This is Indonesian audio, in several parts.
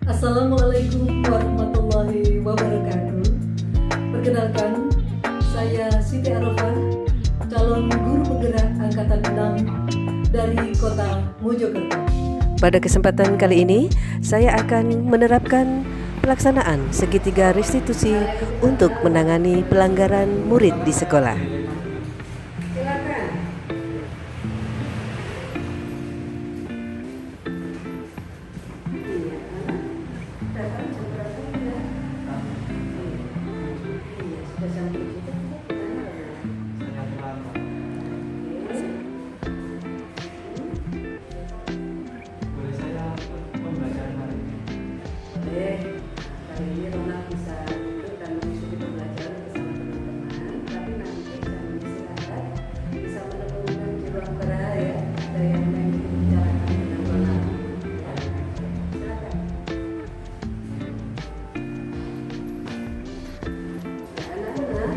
Assalamualaikum warahmatullahi wabarakatuh. Perkenalkan, saya Siti Arafah, calon guru penggerak angkatan 6 dari kota Mojokerto. Pada kesempatan kali ini, saya akan menerapkan pelaksanaan segitiga restitusi untuk menangani pelanggaran murid di sekolah. Silakan. Kali ini Ronald bisa duduk dan mengikuti pembelajaran bersama teman-teman, tapi nanti jangan istirahat, bisa menemukan di ruang gerak ya. Ada yang ingin dibicarakan dengan Ronald. Ya. Silakan. Ya, anak-anak,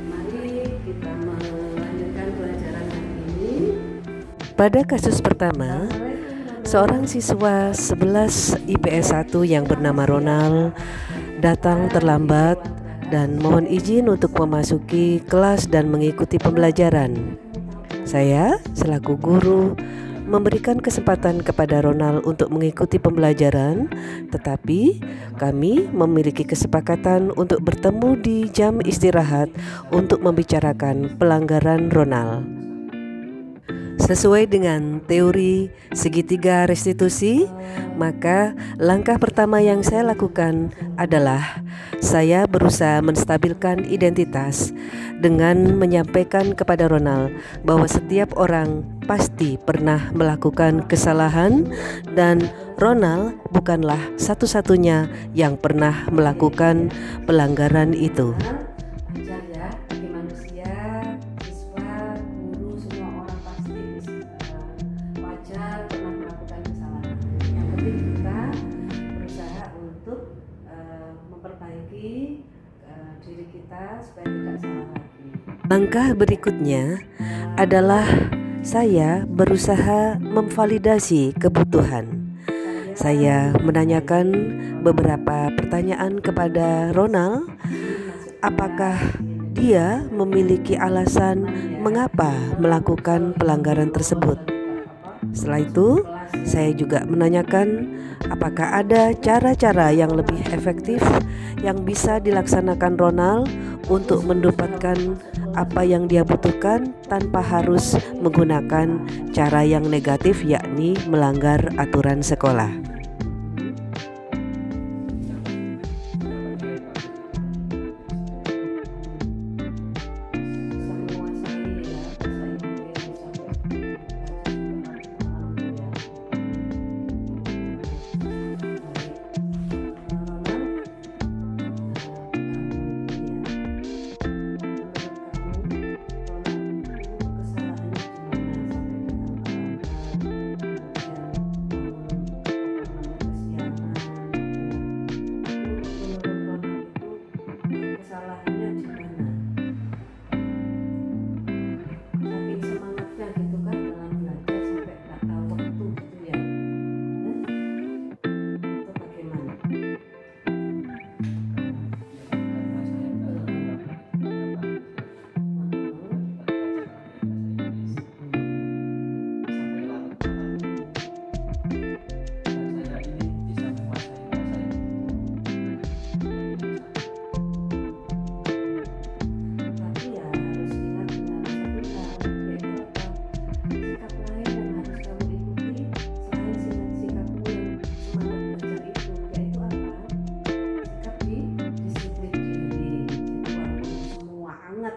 mari kita melanjutkan pelajaran hari ini. Pada kasus pertama, seorang siswa 11 IPS 1 yang bernama Ronald datang terlambat dan mohon izin untuk memasuki kelas dan mengikuti pembelajaran. Saya selaku guru memberikan kesempatan kepada Ronald untuk mengikuti pembelajaran, tetapi kami memiliki kesepakatan untuk bertemu di jam istirahat untuk membicarakan pelanggaran Ronald. Sesuai dengan teori segitiga restitusi, maka langkah pertama yang saya lakukan adalah saya berusaha menstabilkan identitas dengan menyampaikan kepada Ronald bahwa setiap orang pasti pernah melakukan kesalahan dan Ronald bukanlah satu-satunya yang pernah melakukan pelanggaran itu. Memperbaiki diri kita supaya tidak salah lagi. Langkah berikutnya adalah saya berusaha memvalidasi kebutuhan. Saya menanyakan beberapa pertanyaan kepada Ronald, apakah dia memiliki alasan mengapa melakukan pelanggaran tersebut. Setelah itu, saya juga menanyakan apakah ada cara-cara yang lebih efektif yang bisa dilaksanakan Ronald untuk mendapatkan apa yang dia butuhkan tanpa harus menggunakan cara yang negatif, yakni melanggar aturan sekolah.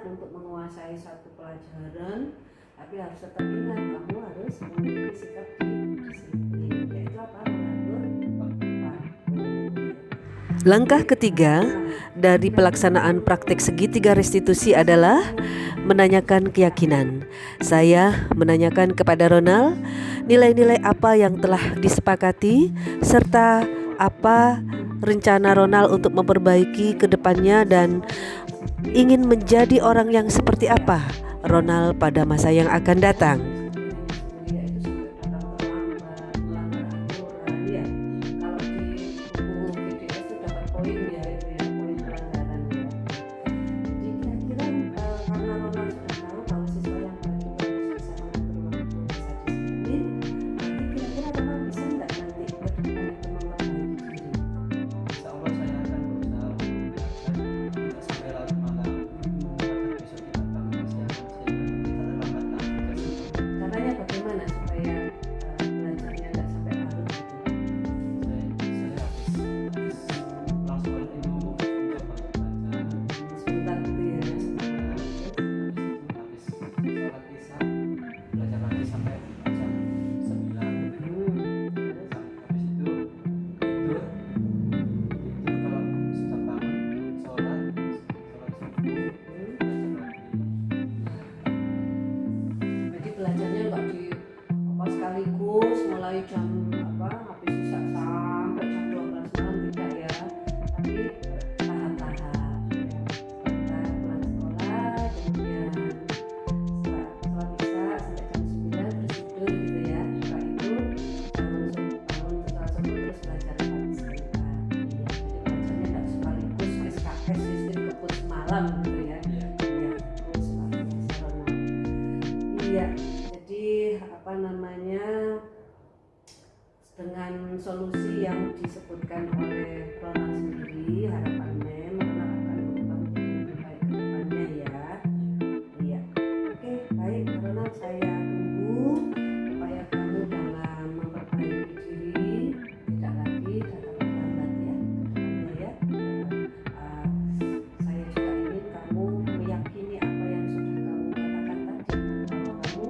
Untuk menguasai satu pelajaran, tapi harus tetap ingat kamu harus memiliki sikap disiplin, yaitu apa? Mengatur waktu. Langkah ketiga dari pelaksanaan praktek segitiga restitusi adalah menanyakan keyakinan. Saya menanyakan kepada Ronald nilai-nilai apa yang telah disepakati serta apa rencana Ronald untuk memperbaiki ke depannya dan ingin menjadi orang yang seperti apa Ronald pada masa yang akan datang. malam gitu ya. Iya. Iya, terus luar biasa, Ronald. Iya, jadi apa namanya, dengan solusi yang disebutkan oleh Ronald sendiri, harapannya Ronald akan berubah menjadi lebih baik ke depannya ya. Iya, oke, baik Ronald, saya tunggu upaya kamu dalam memperbaiki diri, tidak lagi datang terlambat ya ke depannya ya. Uh, saya juga ingin kamu meyakini apa yang sudah kamu katakan tadi, bahwa kamu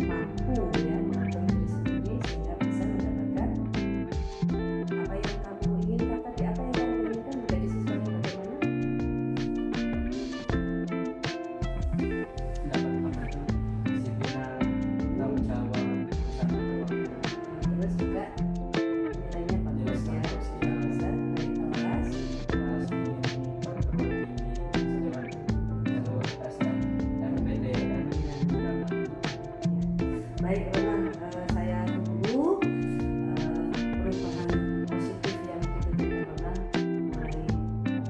mampu ya mengatur diri sendiri sehingga bisa mendapatkan apa yang kamu inginkan tadi. Apa yang kamu inginkan menjadi siswa yang bagaimana? Dapat apa itu? Disiplinan, tanggung jawab, usaha waktu, Terus juga nilainya bagus ya, bisa baik kelas. kelas ini, perguruan tinggi, jalur SNMPTN, Baik Ronald, saya tunggu perubahan positif yang ditunjukkan Ronald mulai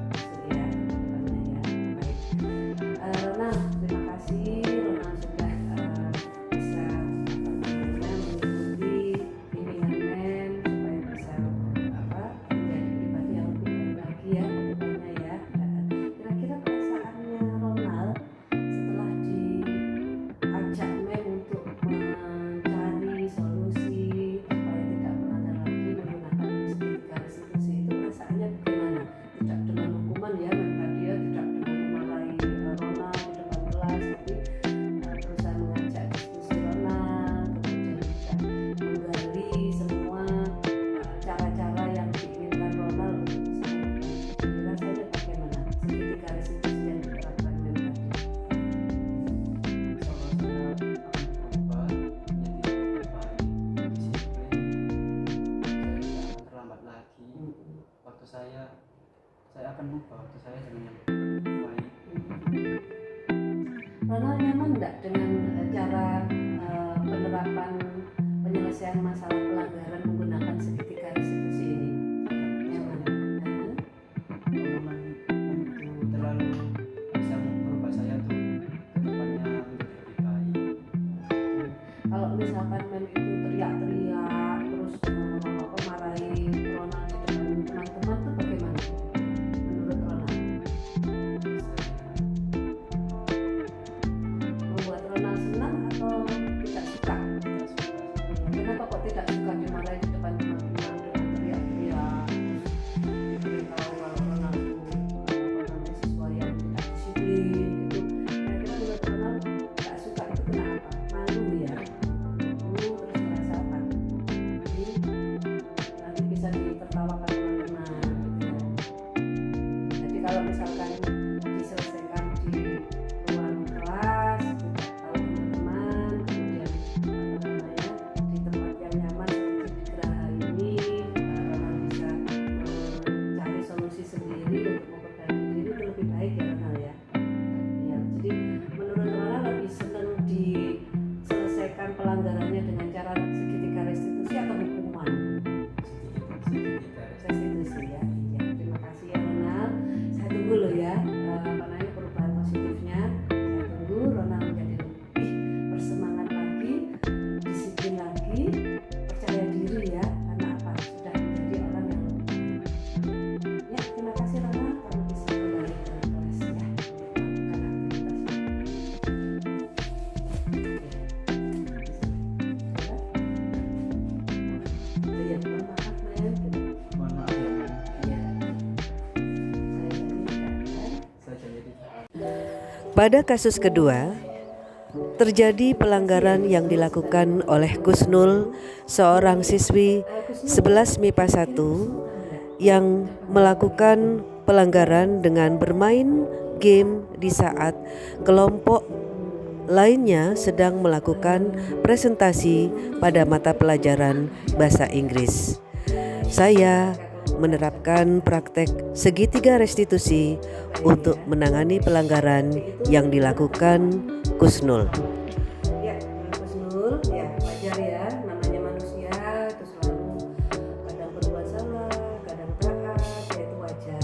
besok ya ke depannya ya. Baik Ronald, terima kasih Ronald sudah bisa mengikuti bimbingan men supaya bisa menjadi pribadi yang lebih baik lagi ya ke depannya ya. Kira-kira perasaannya Ronald setelah diajak men untuk mencari solusi supaya tidak melanggar lagi menggunakan segitiga restitusi, itu perasaannya bagaimana? Tidak dengan hukuman ya men tadi ya, tidak dengan memarahi Ronald di depan kelas, tapi berusaha mengajak diskusi Ronald, kemudian juga menggali semua cara-cara yang diinginkan Ronald untuk bisa memperbaiki diri. Rasanya bagaimana segitiga restitusi yang diterapkan men tadi? Insya Allah saya akan berubah menjadi lebih baik, disiplin, saya tidak akan terlambat lagi. Waktu saya akan ubah waktu saya dengan yang baik. Ronald nyaman enggak dengan cara penerapan penyelesaian masalah pelanggaran menggunakan segitiga restitusi ini? Nyaman. Omongan itu terlalu bisa merubah saya tuh ke depannya menjadi lebih baik. Kalau misalkan mem itu teriak-teriak terus marahi Ronald di depan teman-teman tuh bagaimana menurut Ronald? Membuat Ronald senang atau tidak suka? Kenapa kok tidak suka dimarahi di depan teman-teman dengan teriak-teriak? Beritahu kalau Ronald itu siswa yang tidak disiplin gitu. Kira-kira menurut Ronald tidak suka itu kenapa? Malu ya? Terus merasa apa? Nanti bisa ditertawakan teman-teman gitu ya. Jadi kalau misalkan diselesaikan di ruang kelas, tidak tahu teman-teman, kemudian di tempat yang nyaman seperti di geraha ini, Ronald bisa mencari solusi sendiri untuk memperbaiki diri, itu lebih baik ya Ronald ya. Ya, jadi menurut Ronald lebih senang diselesaikan pelanggarannya dengan cara segitiga restitusi atau hukuman? Restitusi ya. Iya, terima kasih ya Ronald. Saya tunggu loh ya perubahan positifnya. Saya tunggu Ronald menjadi lebih bersemangat lagi, disiplin lagi, percaya diri ya, karena apa? Sudah menjadi orang yang lebih baik. Ya, terima kasih Ronald. Kamu bisa kembali ke kelas ya. Melakukan aktivitas. Ya, mohon maaf men. Mohon maaf ya, Men. Ya, saya Saya jadi Pada kasus kedua, terjadi pelanggaran yang dilakukan oleh Kusnul, seorang siswi 11 MIPA 1 yang melakukan pelanggaran dengan bermain game di saat kelompok lainnya sedang melakukan presentasi pada mata pelajaran bahasa Inggris. Saya menerapkan praktek segitiga restitusi untuk menangani pelanggaran yang dilakukan Kusnul. Ya, Kusnul, ya wajar ya, namanya manusia itu selalu kadang berbuat salah, kadang taat, ya itu wajar.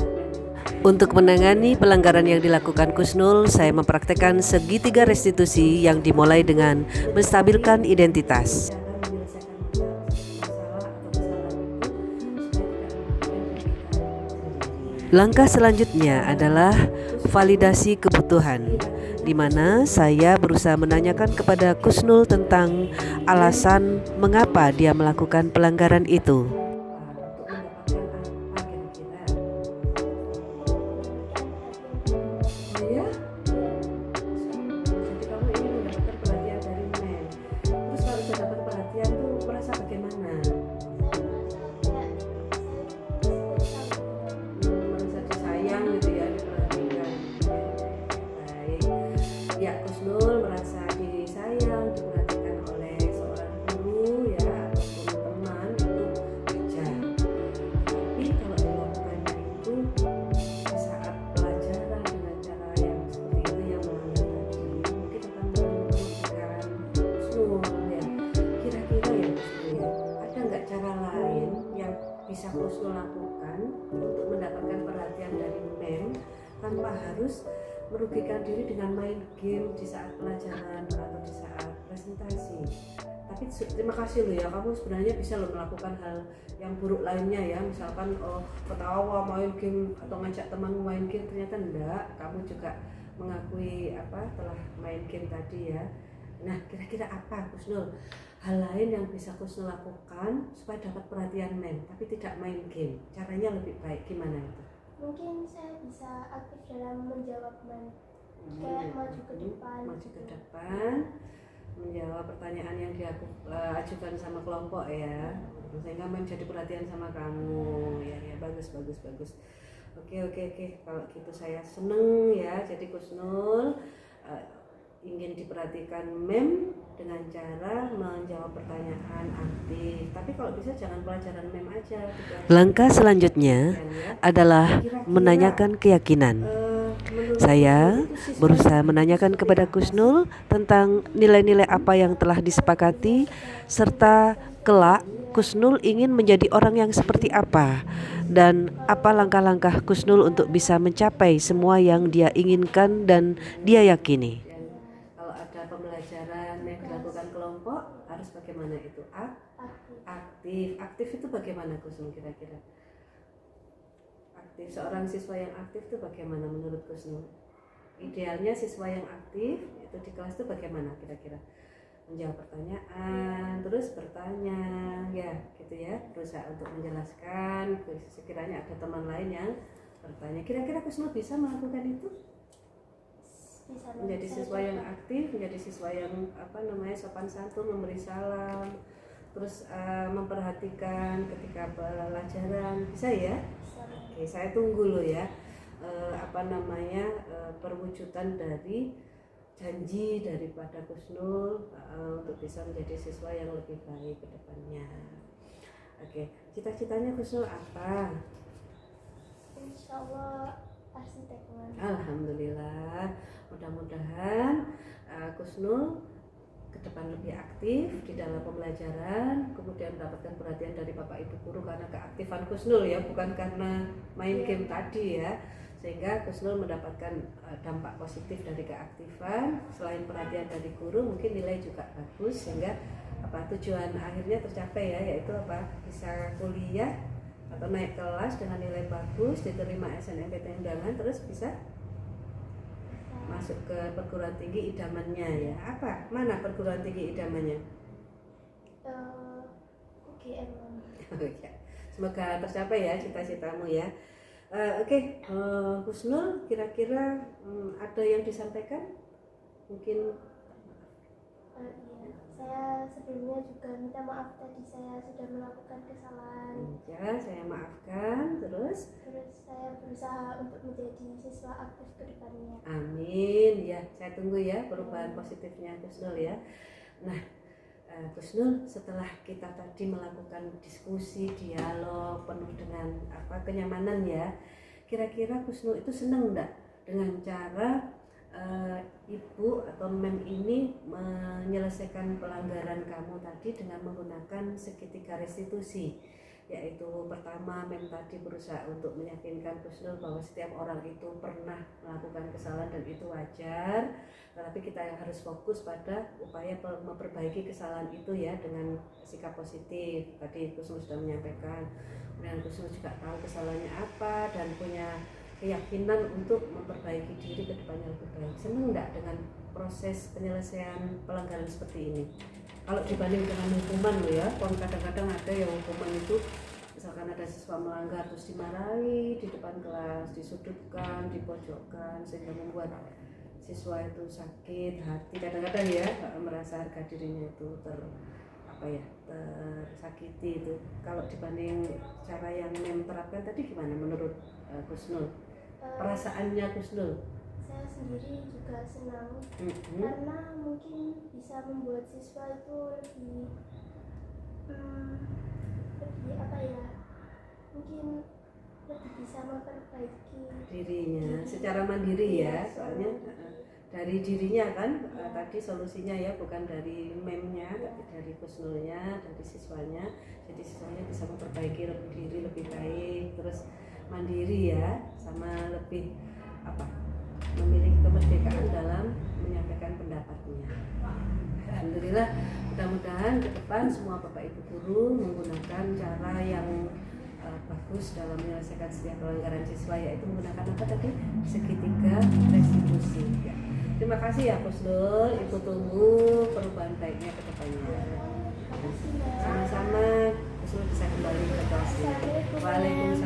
Untuk menangani pelanggaran yang dilakukan Kusnul, saya mempraktekkan segitiga restitusi yang dimulai dengan menstabilkan identitas. cara menyelesaikan masalah atau kesalahan itu supaya tidak merugikan diri kita sendiri. Langkah selanjutnya adalah validasi kebutuhan, di mana saya berusaha menanyakan kepada Kusnul tentang alasan mengapa dia melakukan pelanggaran itu. Untuk mendapatkan apa kira-kira? Oh ya? Jadi kamu ingin mendapatkan perhatian dari men. Terus kalau sudah dapat perhatian tuh merasa bagaimana? Merasa disayang gitu ya, diperhatikan. Baik. Ya, Kusnul merasa disayang, diperhatikan oleh seorang guru ya ataupun teman itu wajar. Tapi kalau dilakukannya itu di saat pelajaran dengan cara yang seperti itu yang melanggar tadi, mungkin akan merugikan Kusnul ya. Kira-kira ya Kusnul ya, ada nggak cara lain yang bisa Kusnul lakukan untuk mendapatkan perhatian dari men tanpa harus merugikan diri dengan main game di saat pelajaran atau di saat presentasi? Tapi terima kasih loh ya, kamu sebenarnya bisa loh melakukan hal yang buruk lainnya ya, misalkan ketawa main game atau ngajak temanmu main game, ternyata enggak, kamu juga mengakui telah main game tadi ya. Nah, kira-kira apa Kusnul hal lain yang bisa Kusnul lakukan supaya dapat perhatian men tapi tidak main game? Caranya lebih baik gimana itu? Mungkin saya bisa aktif dalam menjawab kayak maju ke depan. Maju ke depan, menjawab pertanyaan yang diajukan sama kelompok ya, sehingga menjadi perhatian sama kamu ya. Bagus. Oke, kalau gitu saya seneng ya. Jadi Kusnul ingin diperhatikan mem dengan cara menjawab pertanyaan aktif. Tapi kalau bisa jangan pelajaran mem aja. Langkah selanjutnya adalah menanyakan keyakinan. Saya berusaha menanyakan kepada Kusnul tentang nilai-nilai apa yang telah disepakati, serta kelak Kusnul ingin menjadi orang yang seperti apa, dan apa langkah-langkah Kusnul untuk bisa mencapai semua yang dia inginkan dan dia yakini. Kalau ada pembelajaran yang dilakukan kelompok harus bagaimana itu? Aktif itu bagaimana Kusnul kira-kira? Aktif, seorang siswa yang aktif itu bagaimana menurut Kusnul? Idealnya siswa yang aktif itu di kelas itu bagaimana kira-kira? Menjawab pertanyaan, terus bertanya, ya gitu ya, berusaha untuk menjelaskan. Sekiranya ada teman lain yang bertanya, kira-kira Kusnul bisa melakukan itu? Menjadi siswa yang aktif, menjadi siswa yang sopan santun, memberi salam, terus memperhatikan ketika pelajaran, bisa ya? Oke, saya tunggu loh ya perwujudan dari janji daripada Kusnul untuk bisa menjadi siswa yang lebih baik ke depannya. Oke, cita-citanya Kusnul apa? Insya Allah arsitek. Alhamdulillah, mudah-mudahan Kusnul ke depan lebih aktif di dalam pembelajaran, kemudian mendapatkan perhatian dari Bapak Ibu guru karena keaktifan Kusnul ya, bukan karena main game tadi ya, sehingga Kusnul mendapatkan dampak positif dari keaktifan. Selain perhatian dari guru, mungkin nilai juga bagus, sehingga tujuan akhirnya tercapai ya, yaitu bisa kuliah atau naik kelas dengan nilai bagus, diterima SNMPTN undangan, terus bisa masuk ke perguruan tinggi idamannya ya. Mana perguruan tinggi idamannya? UGM. Semoga tercapai ya cita-citamu ya. Oke, Kusnul kira-kira ada yang disampaikan? Mungkin Iya, saya sebelumnya juga minta maaf tadi saya sudah melakukan kesalahan. ya, saya maafkan. Terus saya berusaha untuk menjadi siswa aktif ke depannya. amin ya, saya tunggu ya perubahan positifnya Kusnul ya. Nah, Kusnul, setelah kita tadi melakukan diskusi, dialog penuh dengan kenyamanan ya, kira-kira Kusnul itu senang enggak dengan cara ibu atau mem ini menyelesaikan pelanggaran kamu tadi dengan menggunakan segitiga restitusi? yaitu pertama mem tadi berusaha untuk meyakinkan Gus Nur bahwa setiap orang itu pernah melakukan kesalahan dan itu wajar, tetapi kita yang harus fokus pada upaya memperbaiki kesalahan itu ya dengan sikap positif. Tadi Gus Nur sudah menyampaikan, kemudian Gus Nur juga tahu kesalahannya apa dan punya keyakinan untuk memperbaiki diri ke depannya lebih baik. Senang enggak dengan proses penyelesaian pelanggaran seperti ini? Kalau dibanding dengan hukuman loh ya, kadang-kadang ada yang hukuman itu misalkan ada siswa melanggar terus dimarahi di depan kelas, disudutkan, dipojokkan sehingga membuat siswa itu sakit hati, kadang-kadang ya merasa harga dirinya itu tersakiti itu. Kalau dibanding cara yang mem terapkan tadi gimana menurut Gus Nur? Perasaannya Gus Nur? Saya sendiri juga senang karena mungkin bisa membuat siswa itu lebih apa ya, mungkin lebih bisa memperbaiki dirinya secara mandiri ya, soalnya dari dirinya kan tadi solusinya ya, bukan dari memnya tapi dari Gus Nurnya, dari siswanya. Jadi siswanya bisa memperbaiki diri lebih baik, terus mandiri ya, sama lebih memiliki kemerdekaan dalam menyampaikan pendapatnya. Alhamdulillah, mudah-mudahan ke depan semua Bapak Ibu guru menggunakan cara yang bagus dalam menyelesaikan setiap pelanggaran siswa, yaitu menggunakan apa tadi? Segitiga restitusi. Ya. Terima kasih ya Gus Nur, Ibu tunggu perubahan baiknya ke depannya. Sama-sama, Gus Nur bisa kembali ke kelasnya. Waalaikumsalam.